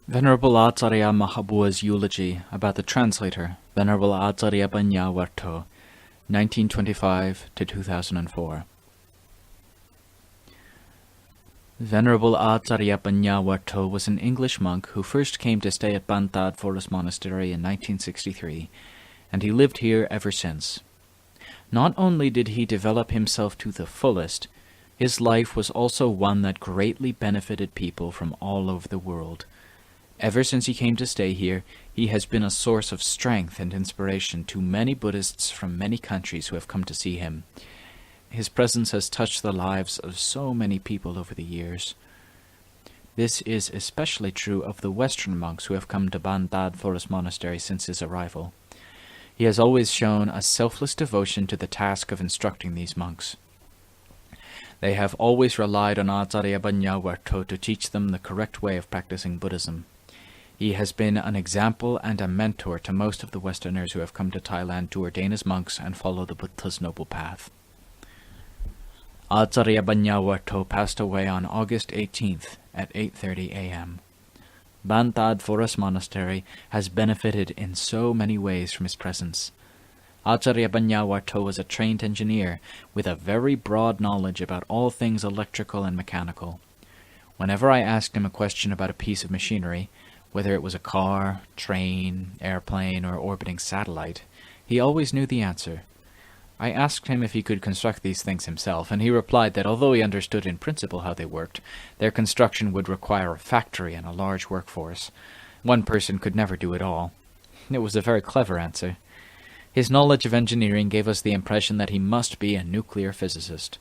Venerable Ācariya Mahā's Eulogy about the Translator, Venerable Ācariya Varto, 1925 to 2004. Venerable Ācariya Varto was an English monk who first came to stay at Bantad Forest Monastery in 1963, and he lived here ever since. Not only did he develop himself to the fullest, his life was also one that greatly benefited people from all over the world. Ever since he came to stay here, he has been a source of strength and inspiration to many Buddhists from many countries who have come to see him. His presence has touched the lives of so many people over the years. This is especially true of the Western monks who have come to Bantad Forest Monastery since his arrival. He has always shown a selfless devotion to the task of instructing these monks. They have always relied on Ācariya Varto to teach them the correct way of practicing Buddhism. He has been an example and a mentor to most of the Westerners who have come to Thailand to ordain as monks and follow the Buddha's noble path. Ācariya Varto passed away on August 18th at 8:30 a.m. Bantad Forest Monastery has benefited in so many ways from his presence. Ācariya Varto was a trained engineer with a very broad knowledge about all things electrical and mechanical. Whenever I asked him a question about a piece of machinery, whether it was a car, train, airplane, or orbiting satellite, he always knew the answer. I asked him if he could construct these things himself, and he replied that although he understood in principle how they worked, their construction would require a factory and a large workforce. One person could never do it all. It was a very clever answer. His knowledge of engineering gave us the impression that he must be a nuclear physicist.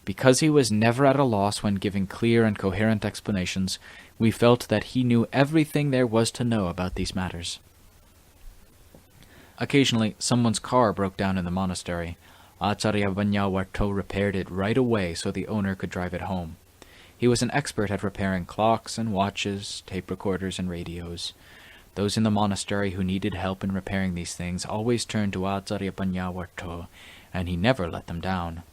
Because he was never at a loss when giving clear and coherent explanations, we felt that he knew everything there was to know about these matters. Occasionally, someone's car broke down in the monastery. Ācariya Varto repaired it right away so the owner could drive it home. He was an expert at repairing clocks and watches, tape recorders and radios. Those in the monastery who needed help in repairing these things always turned to Ācariya Varto, and he never let them down.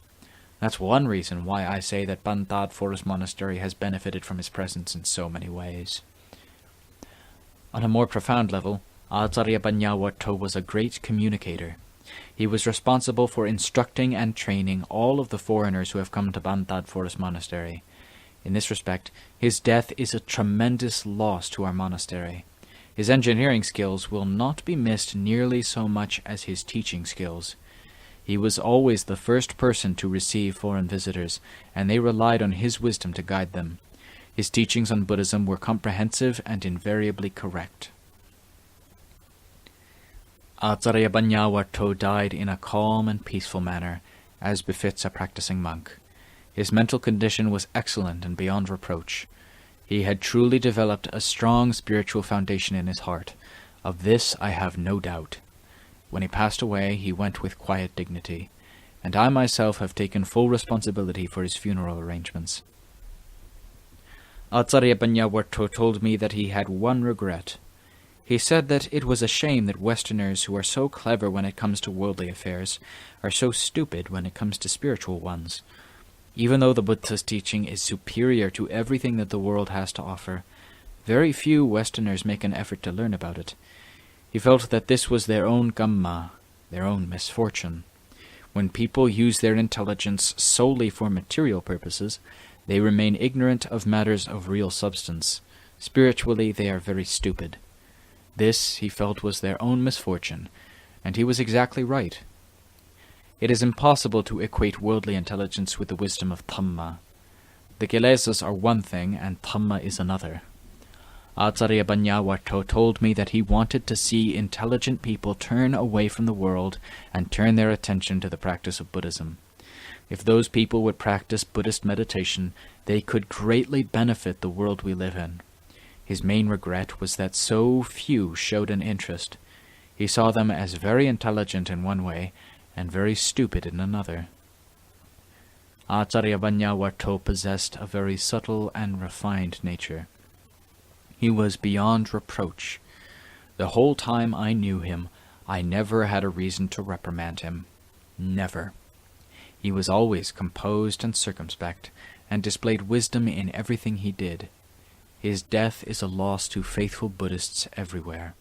That's one reason why I say that Bantad Forest Monastery has benefited from his presence in so many ways. On a more profound level, Ācariya Varto was a great communicator. He was responsible for instructing and training all of the foreigners who have come to Bantad Forest Monastery. In this respect, his death is a tremendous loss to our monastery. His engineering skills will not be missed nearly so much as his teaching skills. He was always the first person to receive foreign visitors, and they relied on his wisdom to guide them. His teachings on Buddhism were comprehensive and invariably correct. Ācariya Varto died in a calm and peaceful manner, as befits a practicing monk. His mental condition was excellent and beyond reproach. He had truly developed a strong spiritual foundation in his heart. Of this I have no doubt. When he passed away, he went with quiet dignity, and I myself have taken full responsibility for his funeral arrangements. Ācariya Varto told me that he had one regret. He said that it was a shame that Westerners who are so clever when it comes to worldly affairs are so stupid when it comes to spiritual ones. Even though the Buddha's teaching is superior to everything that the world has to offer, very few Westerners make an effort to learn about it. He felt that this was their own Dhamma, their own misfortune. When people use their intelligence solely for material purposes, they remain ignorant of matters of real substance. Spiritually, they are very stupid. This, he felt, was their own misfortune, and he was exactly right. It is impossible to equate worldly intelligence with the wisdom of Dhamma. The kilesas are one thing, and Dhamma is another. Ācariya Varto told me that he wanted to see intelligent people turn away from the world and turn their attention to the practice of Buddhism. If those people would practice Buddhist meditation, they could greatly benefit the world we live in. His main regret was that so few showed an interest. He saw them as very intelligent in one way and very stupid in another. Ācariya Varto possessed a very subtle and refined nature. He was beyond reproach. The whole time I knew him, I never had a reason to reprimand him. Never. He was always composed and circumspect, and displayed wisdom in everything he did. His death is a loss to faithful Buddhists everywhere.